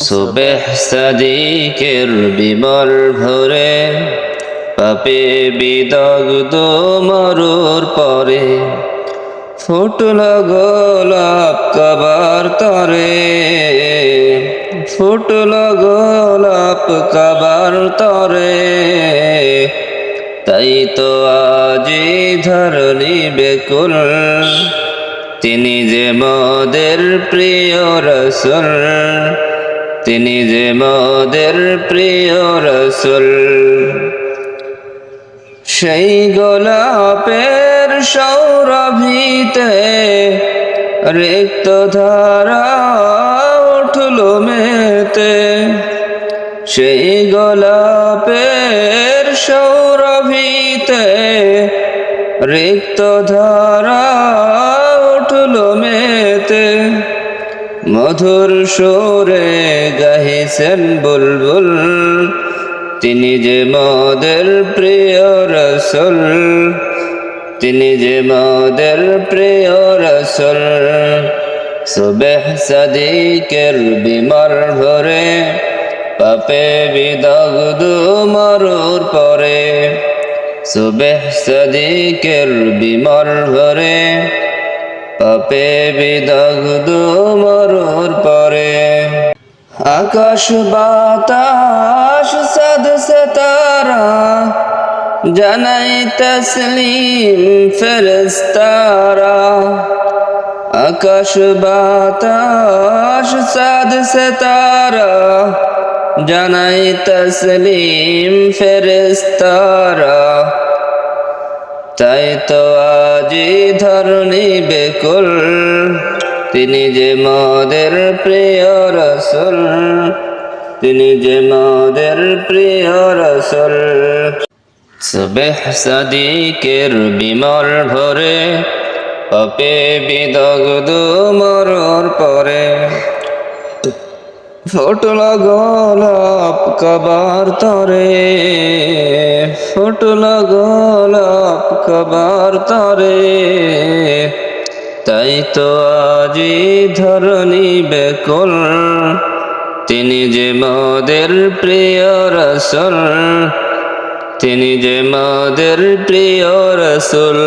সুবেহ সাদিকের বিমল ভরে পাপে বিদগ্ধ মরুর পরে ফুটল গোলাপ কাবার তরে, ফুটল গোলাপ কাবার তরে। তাই তো আজি ধরণী বেকুল, তিনি যে মোদের প্রিয় রসুল, তিনি যে মোদের প্রিয় রসুল। সেই গোলাপের সৌরভিতে রিক্ত ধারা উঠল মেতে, সেই গোলাপের সৌরভিতে রিক্ত ধারা উঠল মেতে। মধুর সুরে গাহিছেন বুলবুল, তিনি যে মোদের প্রিয় রসুল, তিনি যে মোদের প্রিয় রসুল। সুবেহ সাদিকের বিমল ভরে পাপে বিদগ্ধ মরুর পরে, সুবেহ সাদিকের বিমল ভরে পাপে বিদগ্ধ মরুর পরে। আকাশ বাতাস সাদ সিতারা জানাই তসলিম ফেরেশতারা, আকাশ বাতাস সাদ সিতারা জানাই তসলিম ফেরেশতারা। তাই তো আজি ধরণী বেকুল, তিনি যে মোদের প্রিয় রসুল, তিনি যে মোদের প্রিয় রসুল। সুবেহ সাদিকের বিমল ভরে পাপে বিদগ্ধ মরুর পরে, ফুটল গোলাপ কাবার তরে, ফুটল গোলাপ কাবার তরে। তাই তো আজি ধরণী বেকুল, তিনি যে মোদের প্রিয় রসুল, তিনি যে মোদের প্রিয় রসুল।